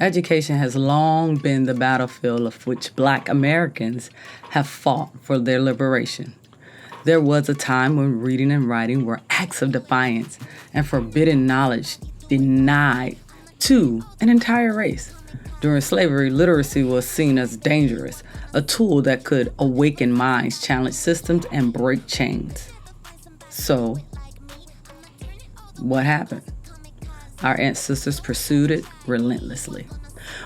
Education has long been the battlefield of which Black Americans have fought for their liberation. There was a time when reading and writing were acts of defiance and forbidden knowledge denied to an entire race. During slavery, literacy was seen as dangerous, a tool that could awaken minds, challenge systems, and break chains. So, what happened? Our ancestors pursued it relentlessly.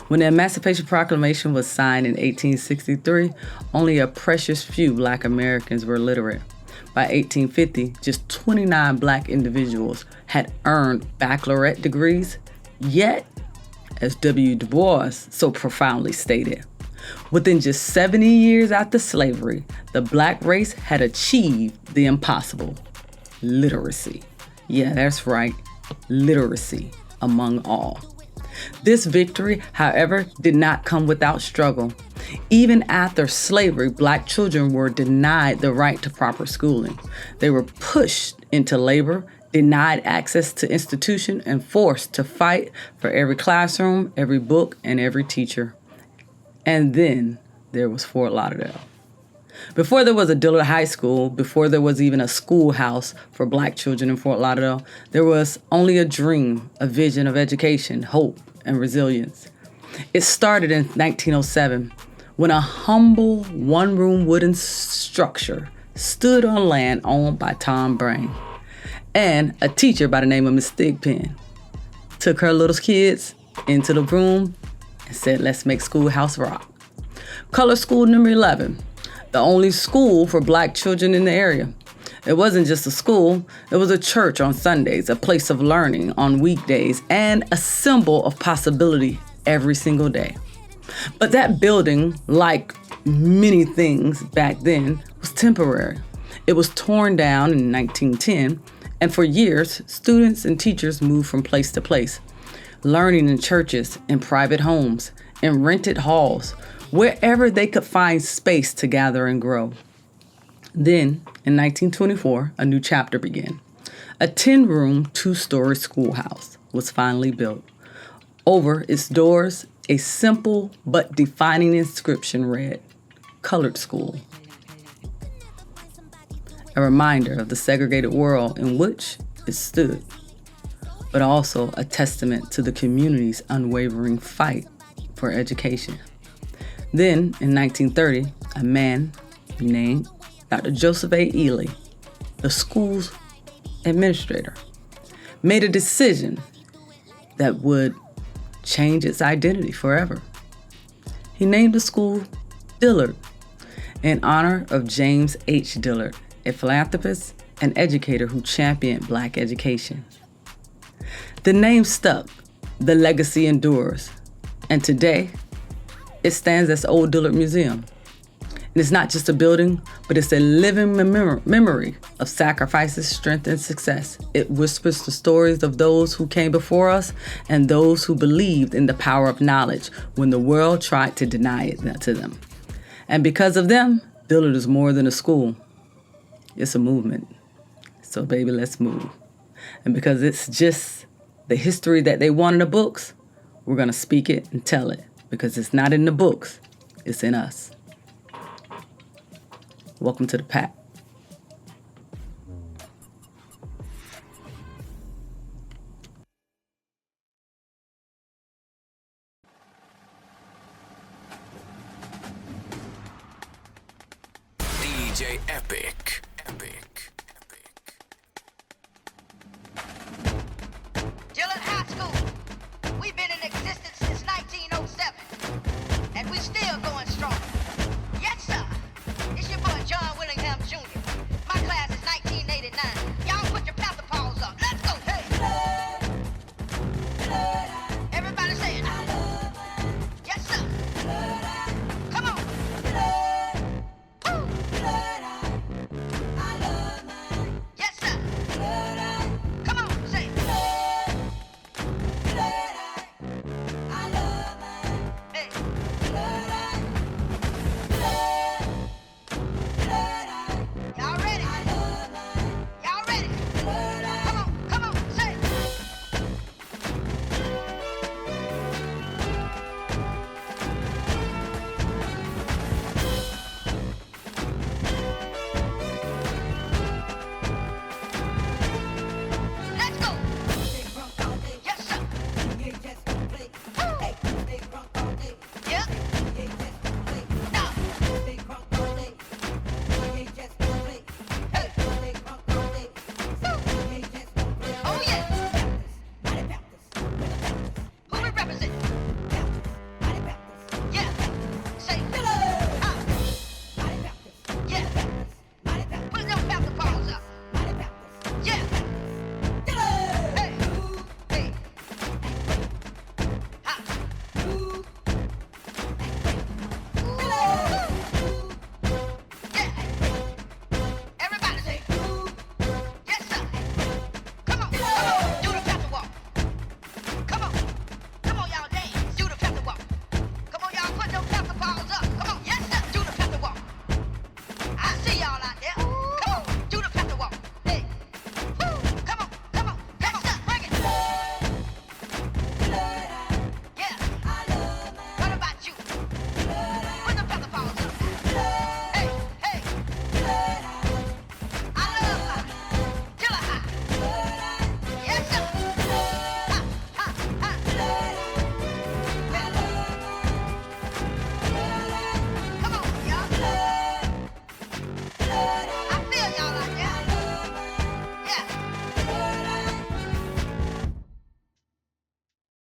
When the Emancipation Proclamation was signed in 1863, only a precious few Black Americans were literate. By 1850, just 29 Black individuals had earned baccalaureate degrees, yet, as W. Du Bois so profoundly stated, within just 70 years after slavery, the Black race had achieved the impossible: literacy. Yeah, that's right, literacy among all. This victory, however, did not come without struggle. Even after slavery, Black children were denied the right to proper schooling. They were pushed into labor, denied access to institution, and forced to fight for every classroom, every book, and every teacher. And then there was Fort Lauderdale. Before there was a Dillard High School, before there was even a schoolhouse for Black children in Fort Lauderdale, there was only a dream, a vision of education, hope, and resilience. It started in 1907 when a humble one-room wooden structure stood on land owned by Tom Brain, and a teacher by the name of Miss Thigpen took her little kids into the room and said, "Let's make Schoolhouse rock." Color School number 11, the only school for Black children in the area. It wasn't just a school, it was a church on Sundays, a place of learning on weekdays, and a symbol of possibility every single day. But that building, like many things back then, was temporary. It was torn down in 1910, and for years, students and teachers moved from place to place, learning in churches, in private homes, in rented halls, wherever they could find space to gather and grow. Then, in 1924, a new chapter began. A 10-room, 2-story schoolhouse was finally built. Over its doors, a simple but defining inscription read, "Colored School." A reminder of the segregated world in which it stood, but also a testament to the community's unwavering fight for education. Then, in 1930, a man named Dr. Joseph A. Ely, the school's administrator, made a decision that would change its identity forever. He named the school Dillard in honor of James H. Dillard, a philanthropist and educator who championed Black education. The name stuck, the legacy endures, and today it stands as the Old Dillard Museum. And it's not just a building, but it's a living memory of sacrifices, strength, and success. It whispers the stories of those who came before us and those who believed in the power of knowledge when the world tried to deny it to them. And because of them, Dillard is more than a school. It's a movement. So baby, let's move. And because it's just the history that they want in the books, we're going to speak it and tell it. Because it's not in the books, it's in us. Welcome to the pack. DJ Epic. Dillard High School. We've been in existence since 1907, and we're still going strong. Yes, sir. It's your boy John Willingham Jr. My class is 1989. Y'all put your panther paws up. Let's go. Hey. Everybody say it. Yes, sir. Come on. Woo.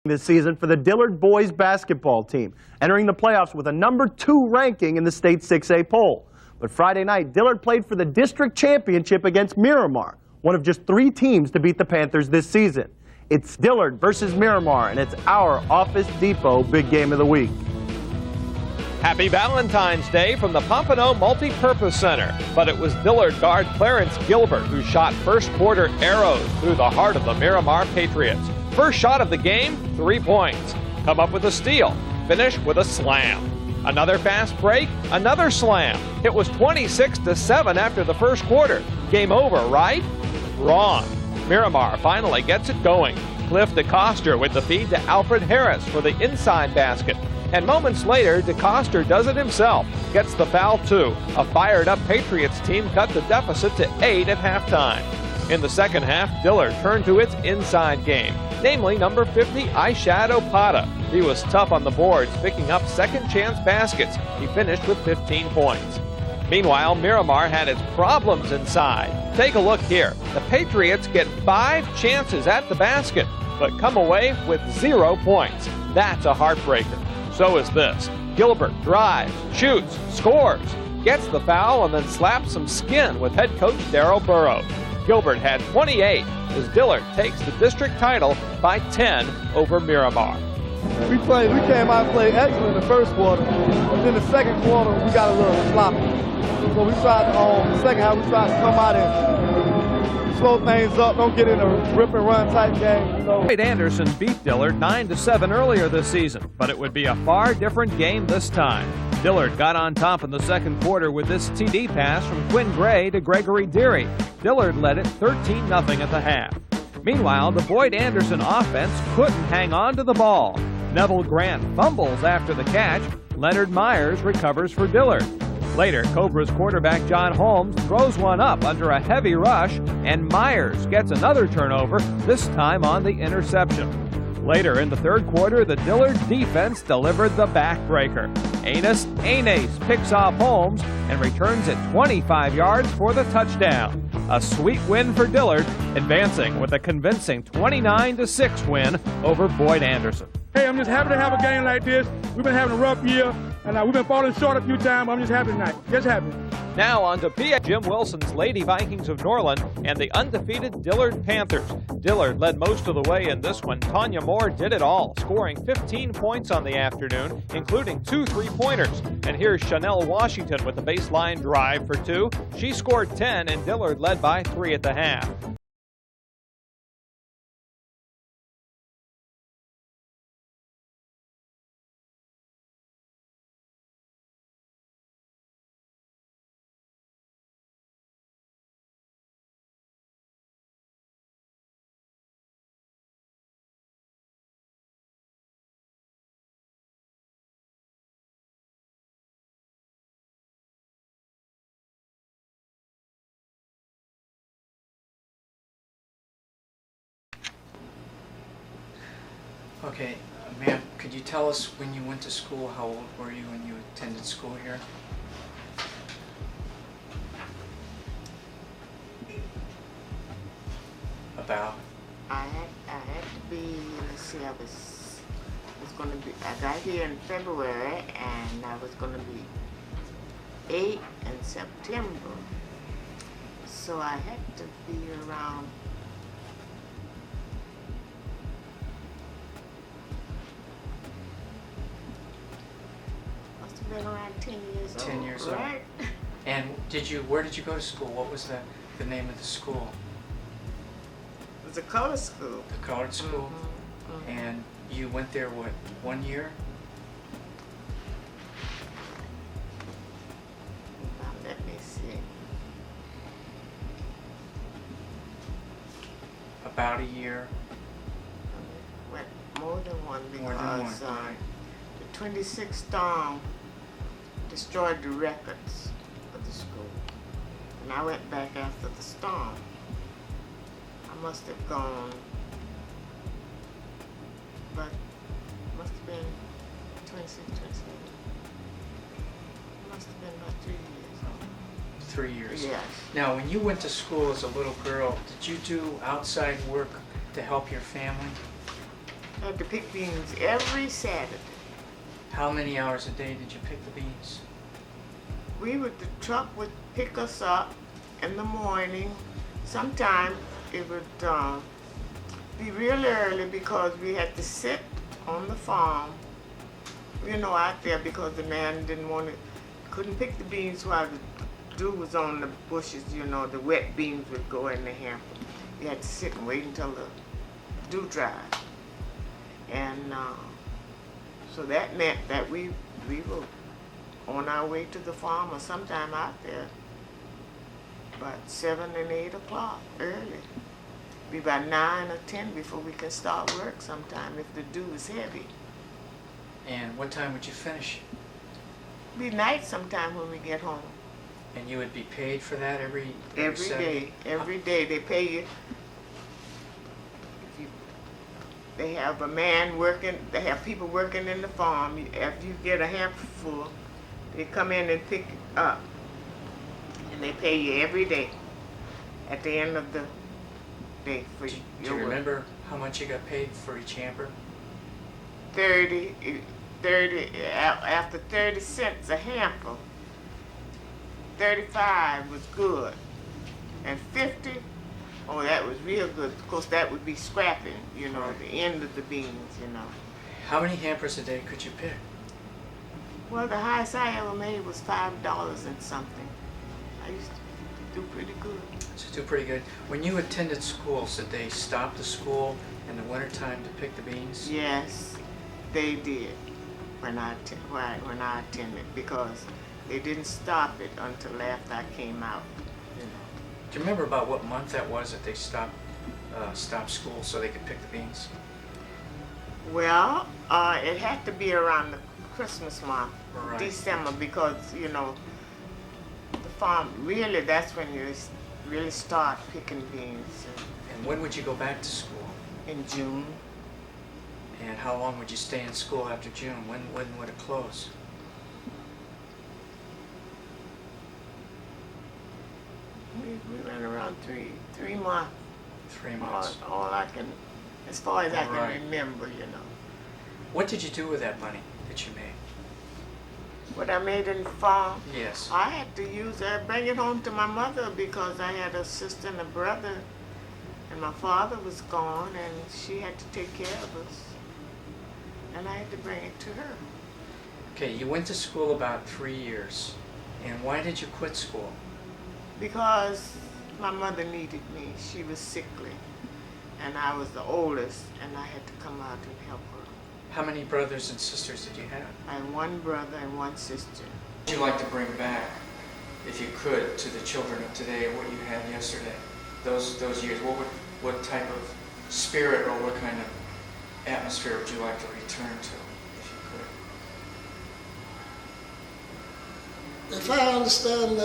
this season for the Dillard boys basketball team, entering the playoffs with a #2 ranking in the state 6A poll. But Friday night, Dillard played for the district championship against Miramar, one of just 3 teams to beat the Panthers this season. It's Dillard versus Miramar, and it's our Office Depot big game of the week. Happy Valentine's Day from the Pompano Multi-Purpose Center. But it was Dillard guard Clarence Gilbert who shot first quarter arrows through the heart of the Miramar Patriots. First shot of the game, 3 points. Come up with a steal, finish with a slam. Another fast break, another slam. It was 26-7 after the first quarter. Game over, right? Wrong. Miramar finally gets it going. Cliff DeCoster with the feed to Alfred Harris for the inside basket. And moments later, DeCoster does it himself. Gets the foul too. A fired-up Patriots team cut the deficit to 8 at halftime. In the second half, Dillard turned to its inside game, namely number 50, Eyeshadow Pata. He was tough on the boards, picking up second-chance baskets. He finished with 15 points. Meanwhile, Miramar had its problems inside. Take a look here. The Patriots get 5 chances at the basket, but come away with 0 points. That's a heartbreaker. So is this. Gilbert drives, shoots, scores, gets the foul, and then slaps some skin with head coach Darryl Burrows. Gilbert had 28 as Dillard takes the district title by 10 over Miramar. We came out and played excellent in the first quarter. Then the second quarter, we got a little sloppy. So we tried the second half, we tried to come out and slow things up, don't get in a rip and run type game. Boyd Anderson beat Dillard 9-7 earlier this season, but it would be a far different game this time. Dillard got on top in the second quarter with this TD pass from Quinn Gray to Gregory Deary. Dillard led it 13-0 at the half. Meanwhile, the Boyd Anderson offense couldn't hang on to the ball. Neville Grant fumbles after the catch. Leonard Myers recovers for Dillard. Later, Cobra's quarterback John Holmes throws one up under a heavy rush, and Myers gets another turnover, this time on the interception. Later in the third quarter, the Dillard defense delivered the backbreaker. Enos Anes picks off Holmes and returns it 25 yards for the touchdown. A sweet win for Dillard, advancing with a convincing 29-6 win over Boyd Anderson. Hey, I'm just happy to have a game like this. We've been having a rough year, and we've been falling short a few times. I'm just happy tonight. Just happy. Now on to PA Jim Wilson's Lady Vikings of Norland and the undefeated Dillard Panthers. Dillard led most of the way in this one. Tanya Moore did it all, scoring 15 points on the afternoon, including 2 3-pointers. And here's Chanel Washington with the baseline drive for 2. She scored 10, and Dillard led by 3 at the half. Okay, ma'am, could you tell us when you went to school, how old were you when you attended school here? About? I had to be, let's see, I got here in February and I was going to be 8 in September. So I had to be around been around 10 years 10 years old. Right? And where did you go to school? What was the name of the school? It was a color school. The colored school? Mm-hmm. Mm-hmm. And you went there, what, 1 year? Now, let me see. About a year? Went more than one because More than one. The 26th storm destroyed the records of the school. And I went back after the storm. I must have gone, but must have been 26, 27. Must have been about 3 years. 3 years? Yes. Now, when you went to school as a little girl, did you do outside work to help your family? I had to pick beans every Saturday. How many hours a day did you pick the beans? The truck would pick us up in the morning. Sometimes it would be really early because we had to sit on the farm, out there because the man couldn't pick the beans while the dew was on the bushes, the wet beans would go in the hamper. You had to sit and wait until the dew dried. And so that meant that we were on our way to the farm or sometime out there about 7 and 8 o'clock early. Be about 9 or 10 before we can start work sometime if the dew is heavy. And what time would you finish? Be night sometime when we get home. And you would be paid for that every day. Every day they pay you. They have a man working. They have people working in the farm. After you get a hamper full, they come in and pick it up, and they pay you every day. At the end of the day for your work. Do you remember how much you got paid for each hamper? 30, after 30 cents a hamper, 35 was good, and 50, oh, that was real good. Of course, that would be scrapping, the end of the beans, How many hampers a day could you pick? Well, the highest I ever made was $5 and something. I used to do pretty good. So do pretty good. When you attended schools, did they stop the school in the wintertime to pick the beans? Yes, they did when I attended, because they didn't stop it until after I came out. Do you remember about what month that was that they stopped school so they could pick the beans? Well, it had to be around the Christmas month, right. December, because the farm really, that's when you really start picking beans. And when would you go back to school? In June. And how long would you stay in school after June? When would it close? We went around three months. 3 months. All I can, as far as I can remember, What did you do with that money that you made? What I made in the farm? Yes. I had to bring it home to my mother because I had a sister and a brother, and my father was gone, and she had to take care of us, and I had to bring it to her. Okay, you went to school about 3 years, and why did you quit school? Because my mother needed me. She was sickly, and I was the oldest, and I had to come out and help her. How many brothers and sisters did you have? I had one brother and one sister. What would you like to bring back, if you could, to the children of today what you had yesterday? Those years, what type of spirit or what kind of atmosphere would you like to return to, if you could? If I understand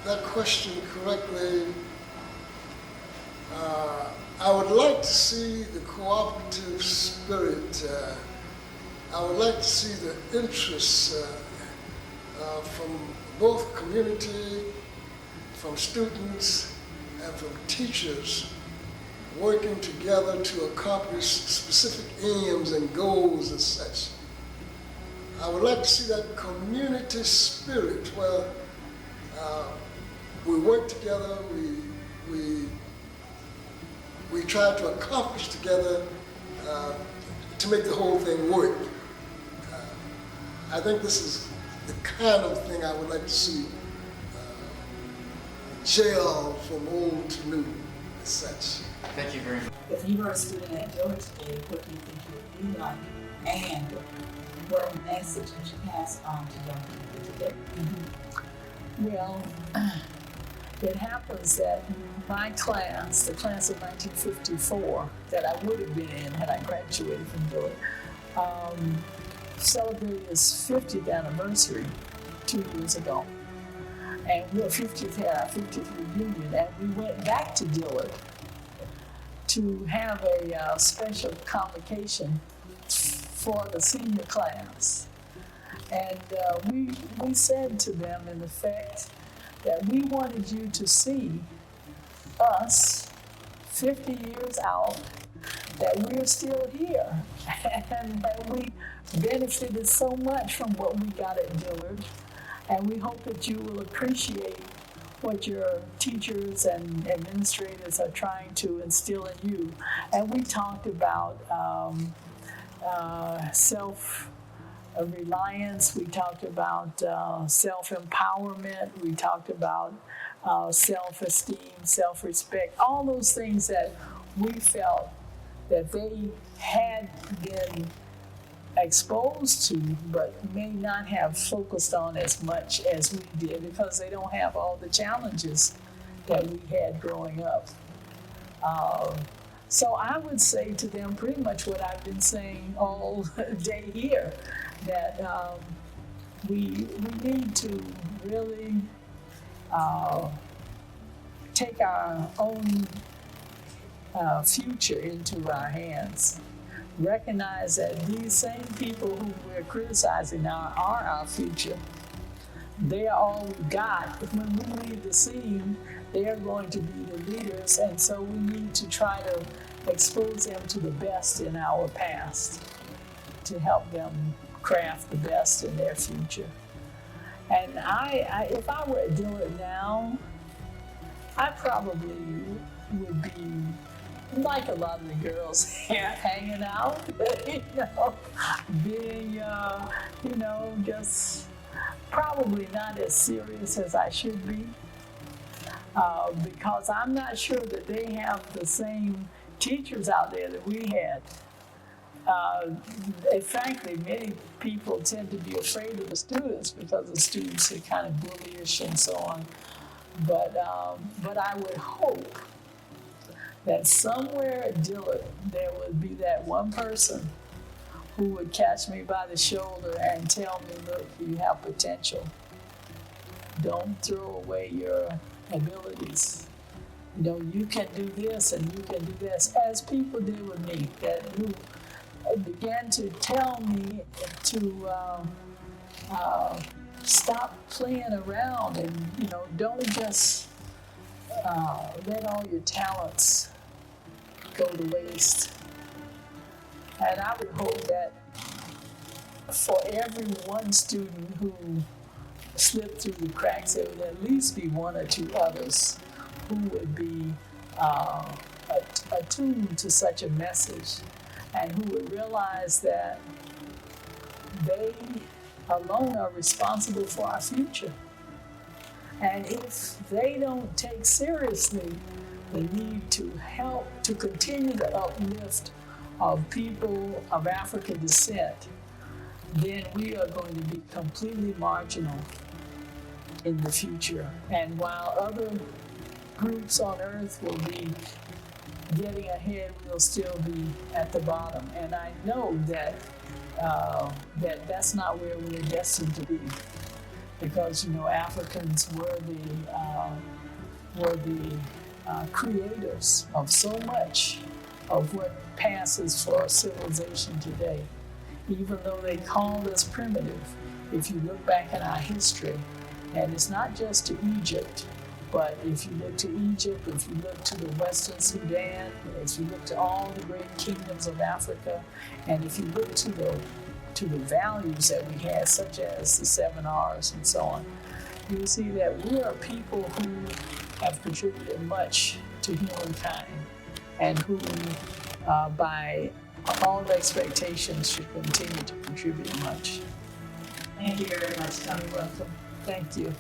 that question correctly, I would like to see the cooperative spirit. I would like to see the interests from both community, from students, and from teachers working together to accomplish specific aims and goals as such. I would like to see that community spirit where we work together, we try to accomplish together to make the whole thing work. I think this is the kind of thing I would like to see gel from old to new as such. Thank you very much. If you were a student at Dillard today, what do you think you would be like? And what message would you pass on to young people today? Well, it happens that my class, the class of 1954, that I would have been in had I graduated from Dillard, celebrated its 50th anniversary 2 years ago. And we had our 50th reunion, and we went back to Dillard to have a special convocation for the senior class. And we said to them, in effect, that we wanted you to see us 50 years out that we're still here and that we benefited so much from what we got at Dillard. And we hope that you will appreciate what your teachers and administrators are trying to instill in you. And we talked about self-reliance, we talked about self-empowerment, we talked about self-esteem, self-respect, all those things that we felt that they had been exposed to, but may not have focused on as much as we did because they don't have all the challenges that we had growing up. So I would say to them pretty much what I've been saying all day here, that we need to really take our own future into our hands. Recognize that these same people who we're criticizing now are our future. They are all we got. When we leave the scene, they are going to be the leaders, and so we need to try to expose them to the best in our past to help them craft the best in their future. And if I were at Dillard now, I probably would be like a lot of the girls hanging out, being, just probably not as serious as I should be, because I'm not sure that they have the same teachers out there that we had. Frankly, many people tend to be afraid of the students because the students are kind of bullyish and so on. But I would hope that somewhere at Dillard there would be that one person who would catch me by the shoulder and tell me, look, you have potential. Don't throw away your abilities. You can do this and you can do this, as people did with me, that who began to tell me to stop playing around and, don't just let all your talents go to waste. And I would hope that for every one student who slipped through the cracks, there would at least be one or two others who would be attuned to such a message and who would realize that they alone are responsible for our future. And if they don't take seriously the need to help to continue the uplift of people of African descent, then we are going to be completely marginal in the future. And while other groups on earth will be getting ahead, we'll still be at the bottom. And I know that that's not where we're destined to be, because Africans were the creators of so much of what passes for civilization today. Even though they called us primitive, if you look back in our history, and it's not just to Egypt, but if you look to Egypt, if you look to the Western Sudan, if you look to all the great kingdoms of Africa, and if you look to the values that we had, such as the 7 R's and so on, you see that we are people who have contributed much to humankind and who, by all expectations, should continue to contribute much. Thank you very much, Dr. You're welcome. Thank you.